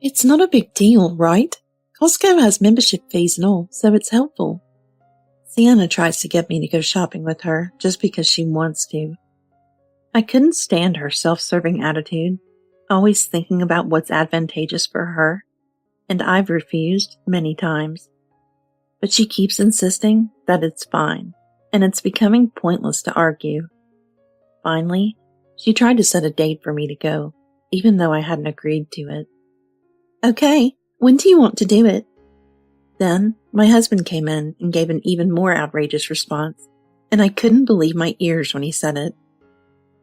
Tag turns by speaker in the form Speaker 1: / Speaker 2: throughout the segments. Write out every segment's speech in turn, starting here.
Speaker 1: It's not a big deal, right? Costco has membership fees and all, so it's helpful. Sienna tries to get me to go shopping with her just because she wants to. I couldn't stand her self-serving attitude, always thinking about what's advantageous for her, and I've refused many times. But she keeps insisting that it's fine, and it's becoming pointless to argue. Finally, she tried to set a date for me to go, even though I hadn't agreed to it. Okay, when do you want to do it? Then my husband came in and gave an even more outrageous response, and I couldn't believe my ears when he said it.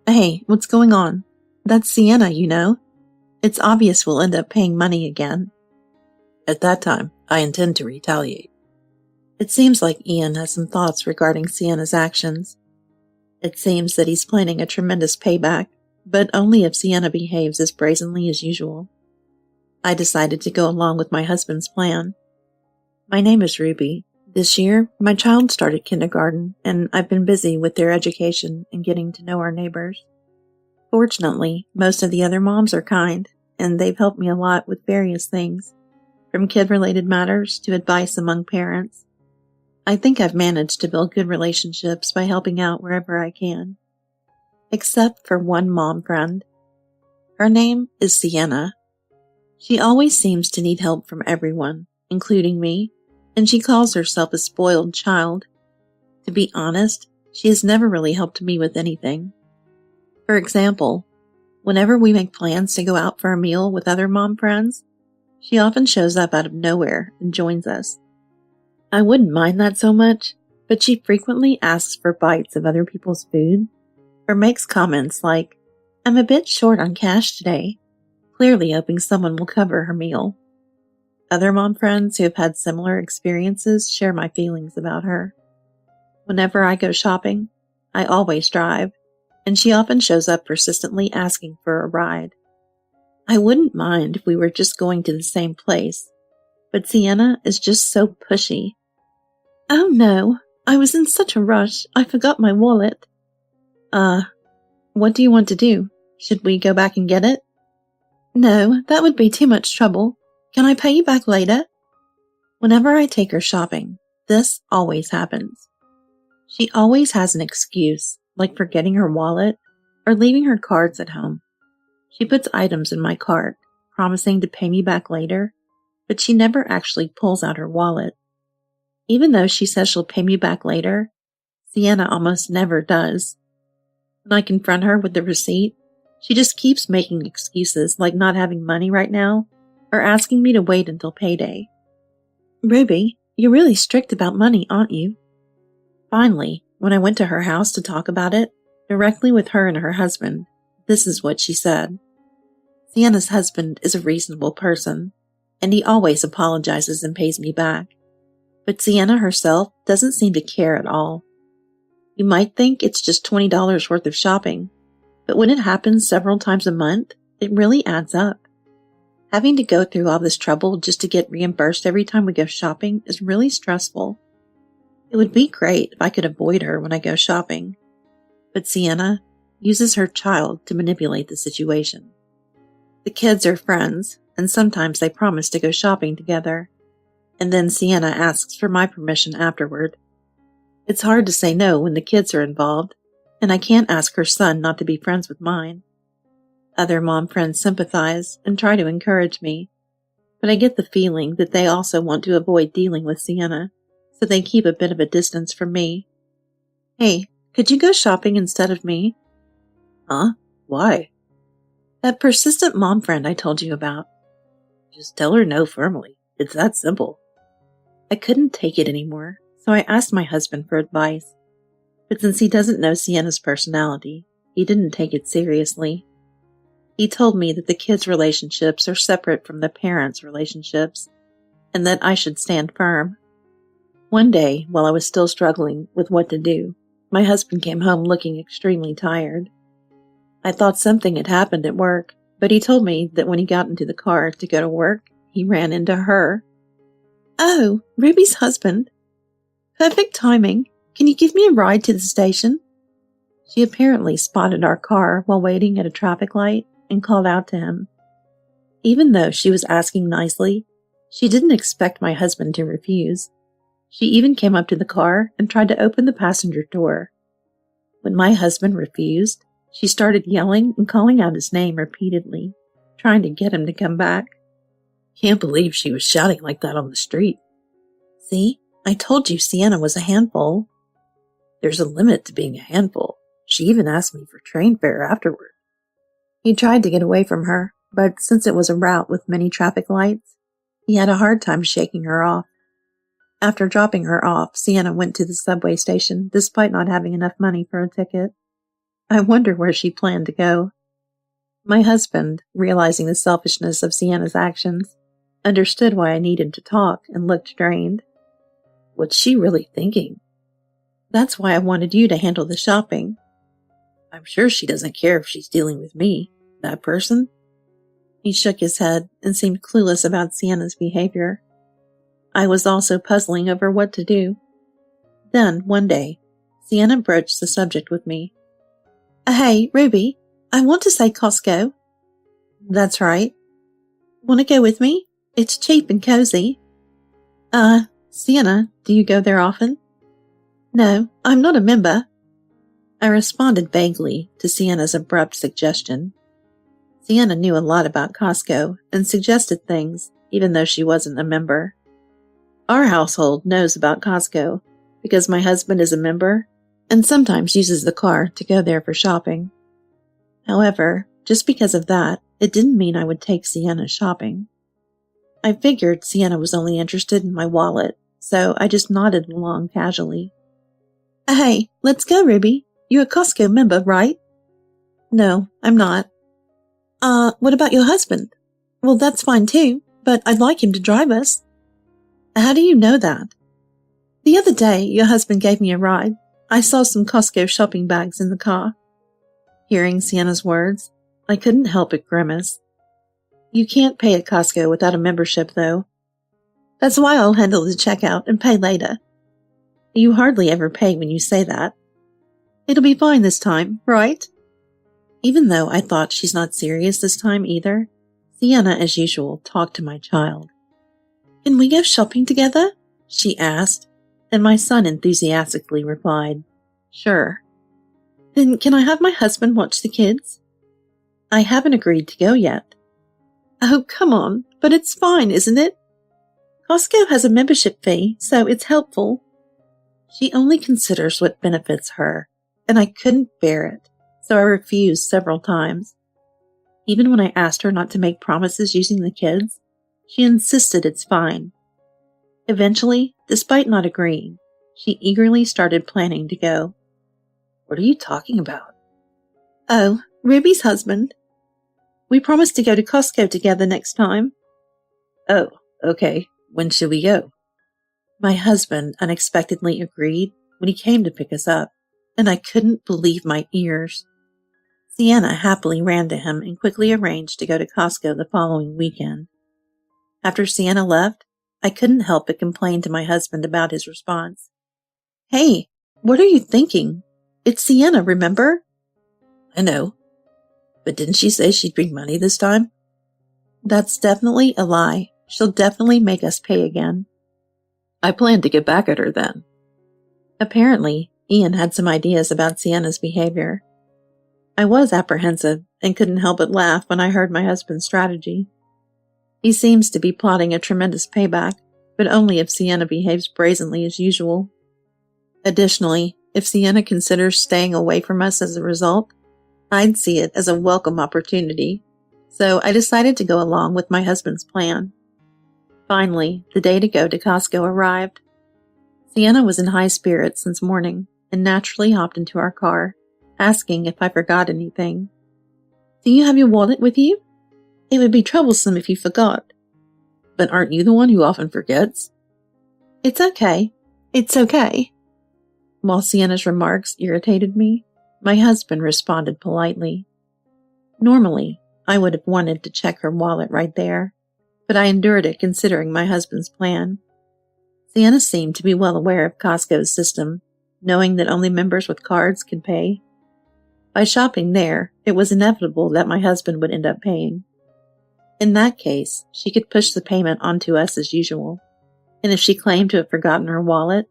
Speaker 1: Hey, what's going on? That's Sienna, you know. It's obvious we'll end up paying money again. At that time, I intend to retaliate. It seems like Ian has some thoughts regarding Sienna's actions. It seems that he's planning a tremendous payback, but only if Sienna behaves as brazenly as usual. I decided to go along with my husband's plan. My name is Ruby. This year, my child started kindergarten, and I've been busy with their education and getting to know our neighbors. Fortunately, most of the other moms are kind, and they've helped me a lot with various things, from kid-related matters to advice among parents. I think I've managed to build good relationships by helping out wherever I can. Except for one mom friend. Her name is Sienna. She always seems to need help from everyone, including me, and she calls herself a spoiled child. To be honest, she has never really helped me with anything. For example, whenever we make plans to go out for a meal with other mom friends, she often shows up out of nowhere and joins us. I wouldn't mind that so much, but she frequently asks for bites of other people's food, or makes comments like, "I'm a bit short on cash today," clearly hoping someone will cover her meal. Other mom friends who have had similar experiences share my feelings about her. Whenever I go shopping, I always drive, and she often shows up persistently asking for a ride. I wouldn't mind if we were just going to the same place, but Sienna is just so pushy. Oh no, I was in such a rush, I forgot my wallet. What do you want to do? Should we go back and get it? No, that would be too much trouble. Can I pay you back later? Whenever I take her shopping, this always happens. She always has an excuse, like forgetting her wallet or leaving her cards at home. She puts items in my cart, promising to pay me back later, but she never actually pulls out her wallet. Even though she says she'll pay me back later, Sienna almost never does. When I confront her with the receipt, she just keeps making excuses like not having money right now or asking me to wait until payday. Ruby, you're really strict about money, aren't you? Finally, when I went to her house to talk about it, directly with her and her husband, this is what she said. Sienna's husband is a reasonable person, and he always apologizes and pays me back. But Sienna herself doesn't seem to care at all. You might think it's just $20 worth of shopping, but when it happens several times a month, it really adds up. Having to go through all this trouble just to get reimbursed every time we go shopping is really stressful. It would be great if I could avoid her when I go shopping, but Sienna uses her child to manipulate the situation. The kids are friends, and sometimes they promise to go shopping together, and then Sienna asks for my permission afterward. It's hard to say no when the kids are involved, and I can't ask her son not to be friends with mine. Other mom friends sympathize and try to encourage me, but I get the feeling that they also want to avoid dealing with Sienna, so they keep a bit of a distance from me. Hey, could you go shopping instead of me? Huh? Why? That persistent mom friend I told you about. Just tell her no firmly. It's that simple. I couldn't take it anymore, so I asked my husband for advice. But since he doesn't know Sienna's personality, he didn't take it seriously. He told me that the kids' relationships are separate from the parents' relationships, and that I should stand firm. One day, while I was still struggling with what to do, my husband came home looking extremely tired. I thought something had happened at work, but he told me that when he got into the car to go to work, he ran into her. Oh, Ruby's husband. Perfect timing. Can you give me a ride to the station? She apparently spotted our car while waiting at a traffic light and called out to him. Even though she was asking nicely, she didn't expect my husband to refuse. She even came up to the car and tried to open the passenger door. When my husband refused, she started yelling and calling out his name repeatedly, trying to get him to come back. Can't believe she was shouting like that on the street. See, I told you Sienna was a handful. There's a limit to being a handful. She even asked me for train fare afterward. He tried to get away from her, but since it was a route with many traffic lights, he had a hard time shaking her off. After dropping her off, Sienna went to the subway station despite not having enough money for a ticket. I wonder where she planned to go. My husband, realizing the selfishness of Sienna's actions, understood why I needed to talk and looked drained. What's she really thinking? That's why I wanted you to handle the shopping. I'm sure she doesn't care if she's dealing with me, that person. He shook his head and seemed clueless about Sienna's behavior. I was also puzzling over what to do. Then, one day, Sienna broached the subject with me. Hey, Ruby, I want to say Costco. That's right. Want to go with me? It's cheap and cozy. Sienna, do you go there often? No, I'm not a member. I responded vaguely to Sienna's abrupt suggestion. Sienna knew a lot about Costco and suggested things, even though she wasn't a member. Our household knows about Costco because my husband is a member and sometimes uses the car to go there for shopping. However, just because of that, it didn't mean I would take Sienna shopping. I figured Sienna was only interested in my wallet, so I just nodded along casually. Hey, let's go, Ruby. You're a Costco member, right? No, I'm not. What about your husband? Well, that's fine too, but I'd like him to drive us. How do you know that? The other day, your husband gave me a ride. I saw some Costco shopping bags in the car. Hearing Sienna's words, I couldn't help but grimace. You can't pay at Costco without a membership, though. That's why I'll handle the checkout and pay later. You hardly ever pay when you say that. It'll be fine this time, right? Even though I thought she's not serious this time either, Sienna, as usual, talked to my child. Can we go shopping together? She asked, and my son enthusiastically replied, Sure. Then can I have my husband watch the kids? I haven't agreed to go yet. Oh, come on, but it's fine, isn't it? Costco has a membership fee, so it's helpful. She only considers what benefits her, and I couldn't bear it, so I refused several times. Even when I asked her not to make promises using the kids, she insisted it's fine. Eventually, despite not agreeing, she eagerly started planning to go. What are you talking about? Oh, Ruby's husband. We promised to go to Costco together next time. Oh, okay. When should we go? My husband unexpectedly agreed when he came to pick us up, and I couldn't believe my ears. Sienna happily ran to him and quickly arranged to go to Costco the following weekend. After Sienna left, I couldn't help but complain to my husband about his response. Hey, what are you thinking? It's Sienna, remember? I know. But didn't she say she'd bring money this time? That's definitely a lie. She'll definitely make us pay again. I plan to get back at her then. Apparently, Ian had some ideas about Sienna's behavior. I was apprehensive and couldn't help but laugh when I heard my husband's strategy. He seems to be plotting a tremendous payback, but only if Sienna behaves brazenly as usual. Additionally, if Sienna considers staying away from us as a result, I'd see it as a welcome opportunity, so I decided to go along with my husband's plan. Finally, the day to go to Costco arrived. Sienna was in high spirits since morning and naturally hopped into our car, asking if I forgot anything. Do you have your wallet with you? It would be troublesome if you forgot. But aren't you the one who often forgets? It's okay. It's okay. While Sienna's remarks irritated me, my husband responded politely. Normally, I would have wanted to check her wallet right there, but I endured it considering my husband's plan. Sienna seemed to be well aware of Costco's system, knowing that only members with cards could pay. By shopping there, it was inevitable that my husband would end up paying. In that case, she could push the payment onto us as usual. And if she claimed to have forgotten her wallet,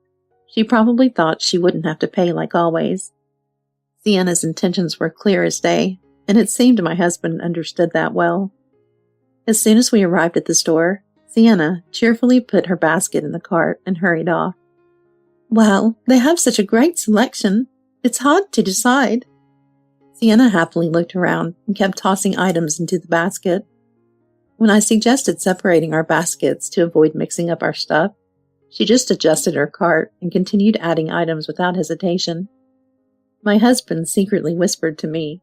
Speaker 1: she probably thought she wouldn't have to pay like always. Sienna's intentions were clear as day, and it seemed my husband understood that well. As soon as we arrived at the store, Sienna cheerfully put her basket in the cart and hurried off. Wow, they have such a great selection. It's hard to decide. Sienna happily looked around and kept tossing items into the basket. When I suggested separating our baskets to avoid mixing up our stuff, she just adjusted her cart and continued adding items without hesitation. My husband secretly whispered to me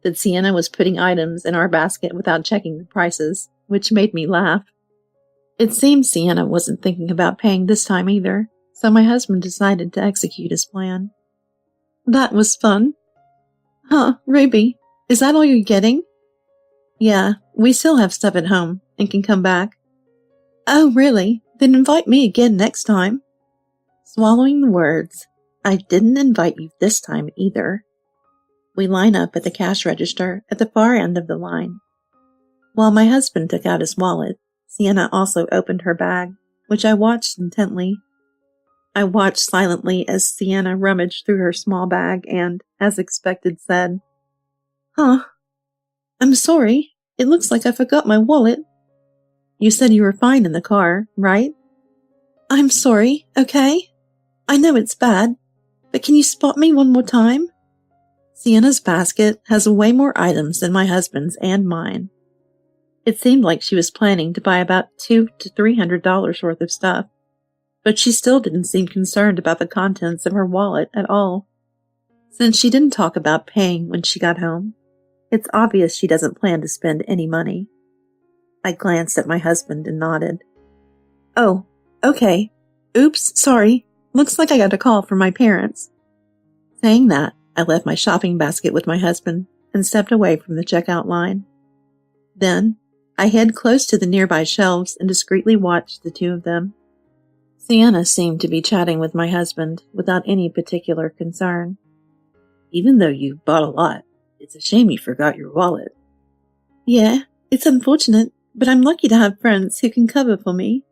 Speaker 1: that Sienna was putting items in our basket without checking the prices, which made me laugh. It seemed Sienna wasn't thinking about paying this time either, so my husband decided to execute his plan. That was fun. Huh, Ruby, is that all you're getting? Yeah, we still have stuff at home and can come back. Oh, really? Then invite me again next time. Swallowing the words, I didn't invite you this time either. We line up at the cash register at the far end of the line. While my husband took out his wallet, Sienna also opened her bag, which I watched intently. I watched silently as Sienna rummaged through her small bag and, as expected, said, Huh, I'm sorry. It looks like I forgot my wallet. You said you were fine in the car, right? I'm sorry, okay? I know it's bad, but can you spot me one more time? Sienna's basket has way more items than my husband's and mine. It seemed like she was planning to buy about $200 to $300 worth of stuff, but she still didn't seem concerned about the contents of her wallet at all. Since she didn't talk about paying when she got home, it's obvious she doesn't plan to spend any money. I glanced at my husband and nodded. Oh, okay. Oops, sorry. Looks like I got a call from my parents. Saying that, I left my shopping basket with my husband and stepped away from the checkout line. Then, I hid close to the nearby shelves and discreetly watched the two of them. Sienna seemed to be chatting with my husband without any particular concern. Even though you bought a lot, it's a shame you forgot your wallet. Yeah, it's unfortunate, but I'm lucky to have friends who can cover for me.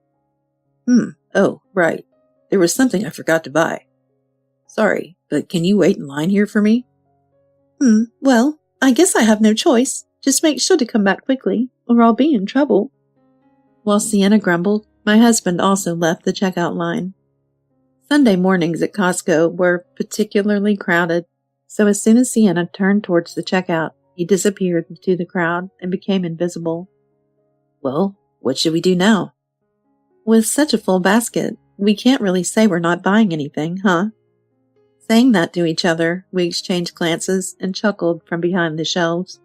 Speaker 1: Oh, right. There was something I forgot to buy. Sorry, but can you wait in line here for me? Well, I guess I have no choice. Just make sure to come back quickly, or I'll be in trouble. While Sienna grumbled, my husband also left the checkout line. Sunday mornings at Costco were particularly crowded, so as soon as Sienna turned towards the checkout, he disappeared into the crowd and became invisible. Well, what should we do now? With such a full basket, we can't really say we're not buying anything, huh? Saying that to each other, we exchanged glances and chuckled from behind the shelves.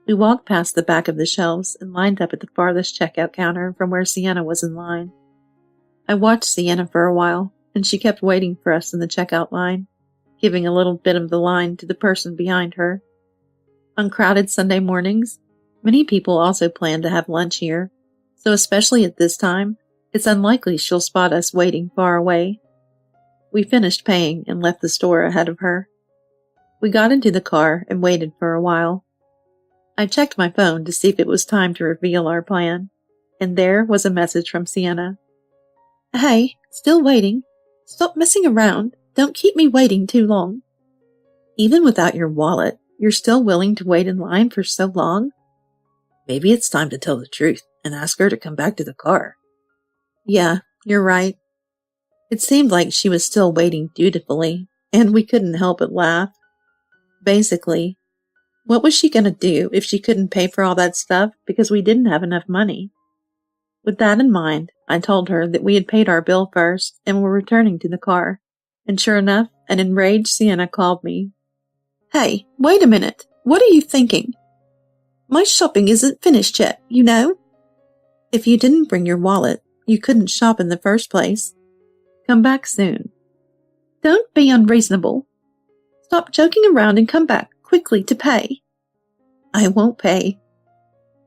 Speaker 1: We walked past the back of the shelves and lined up at the farthest checkout counter from where Sienna was in line. I watched Sienna for a while, and she kept waiting for us in the checkout line, giving a little bit of the line to the person behind her. On crowded Sunday mornings, many people also plan to have lunch here, so especially at this time, it's unlikely she'll spot us waiting far away. We finished paying and left the store ahead of her. We got into the car and waited for a while. I checked my phone to see if it was time to reveal our plan, and there was a message from Sienna. Hey, still waiting. Stop messing around. Don't keep me waiting too long. Even without your wallet, you're still willing to wait in line for so long? Maybe it's time to tell the truth and ask her to come back to the car. Yeah, you're right. It seemed like she was still waiting dutifully, and we couldn't help but laugh. Basically, what was she going to do if she couldn't pay for all that stuff because we didn't have enough money? With that in mind, I told her that we had paid our bill first and were returning to the car, and sure enough, an enraged Sienna called me. Hey, wait a minute. What are you thinking? My shopping isn't finished yet, you know? If you didn't bring your wallet, you couldn't shop in the first place. Come back soon. Don't be unreasonable. Stop joking around and come back quickly to pay. I won't pay.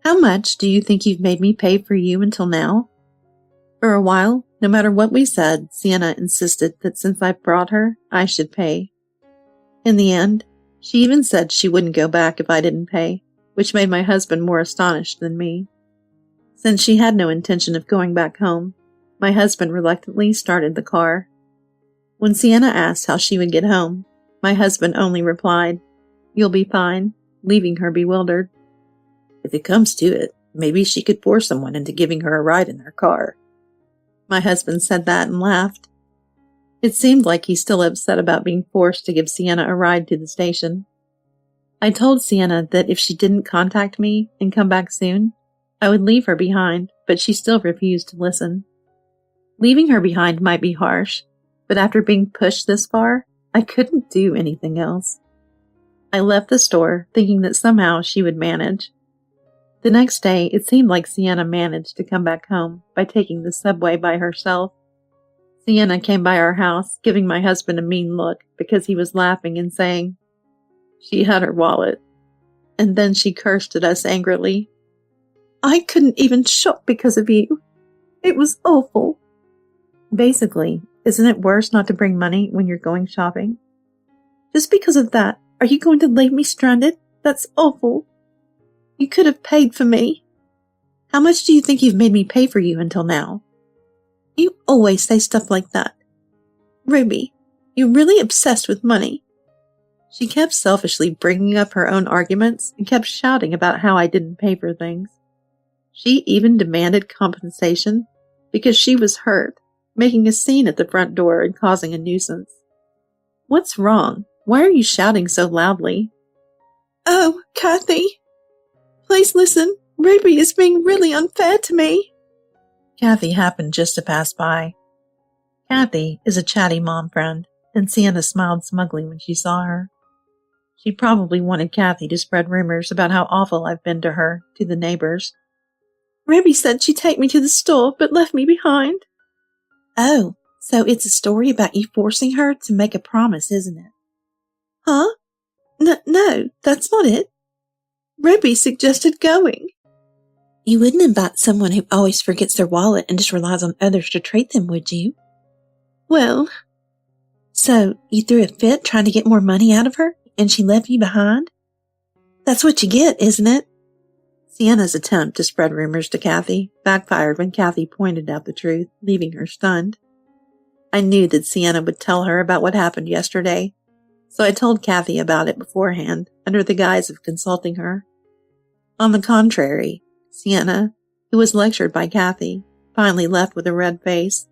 Speaker 1: How much do you think you've made me pay for you until now? For a while, no matter what we said, Sienna insisted that since I brought her, I should pay. In the end, she even said she wouldn't go back if I didn't pay, which made my husband more astonished than me. Since she had no intention of going back home, my husband reluctantly started the car. When Sienna asked how she would get home, my husband only replied, "You'll be fine," leaving her bewildered. "If it comes to it, maybe she could force someone into giving her a ride in her car." My husband said that and laughed. It seemed like he's still upset about being forced to give Sienna a ride to the station. I told Sienna that if she didn't contact me and come back soon, I would leave her behind, but she still refused to listen. Leaving her behind might be harsh, but after being pushed this far, I couldn't do anything else. I left the store thinking that somehow she would manage. The next day, it seemed like Sienna managed to come back home by taking the subway by herself. Sienna came by our house, giving my husband a mean look because he was laughing and saying she had her wallet. And then she cursed at us angrily. "I couldn't even shop because of you. It was awful." Basically, isn't it worse not to bring money when you're going shopping? "Just because of that, are you going to leave me stranded? That's awful. You could have paid for me." "How much do you think you've made me pay for you until now?" "You always say stuff like that. Ruby, you're really obsessed with money." She kept selfishly bringing up her own arguments and kept shouting about how I didn't pay for things. She even demanded compensation because she was hurt, making a scene at the front door and causing a nuisance. "What's wrong? Why are you shouting so loudly?" "Oh, Kathy, please listen. Ruby is being really unfair to me." Kathy happened just to pass by. Kathy is a chatty mom friend, and Sienna smiled smugly when she saw her. She probably wanted Kathy to spread rumors about how awful I've been to her, to the neighbors. "Ruby said she'd take me to the store, but left me behind." "Oh, so it's a story about you forcing her to make a promise, isn't it?" "Huh? No, that's not it. Ruby suggested going." "You wouldn't invite someone who always forgets their wallet and just relies on others to treat them, would you?" "Well..." "So you threw a fit trying to get more money out of her, and she left you behind? That's what you get, isn't it?" Sienna's attempt to spread rumors to Kathy backfired when Kathy pointed out the truth, leaving her stunned. I knew that Sienna would tell her about what happened yesterday, so I told Kathy about it beforehand, under the guise of consulting her. On the contrary, Sienna, who was lectured by Kathy, finally left with a red face.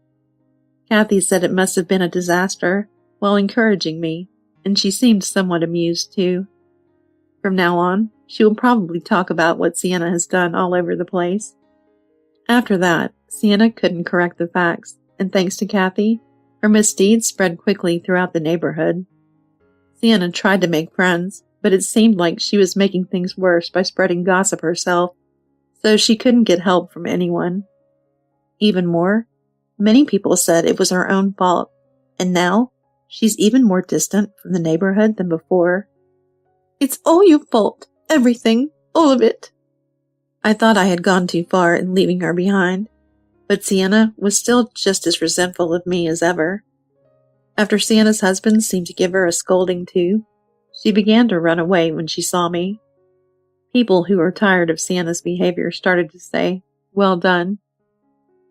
Speaker 1: Kathy said it must have been a disaster, while encouraging me, and she seemed somewhat amused too. From now on, she will probably talk about what Sienna has done all over the place. After that, Sienna couldn't correct the facts, and thanks to Kathy, her misdeeds spread quickly throughout the neighborhood. Sienna tried to make friends, but it seemed like she was making things worse by spreading gossip herself, so she couldn't get help from anyone. Even more, many people said it was her own fault, and now she's even more distant from the neighborhood than before. "It's all your fault. Everything. All of it." I thought I had gone too far in leaving her behind, but Sienna was still just as resentful of me as ever. After Sienna's husband seemed to give her a scolding too, she began to run away when she saw me. People who were tired of Sienna's behavior started to say, "Well done."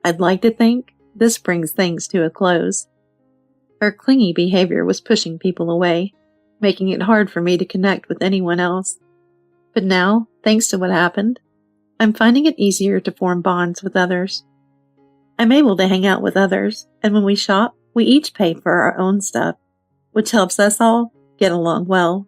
Speaker 1: I'd like to think this brings things to a close. Her clingy behavior was pushing people away, making it hard for me to connect with anyone else. But now, thanks to what happened, I'm finding it easier to form bonds with others. I'm able to hang out with others, and when we shop, we each pay for our own stuff, which helps us all get along well.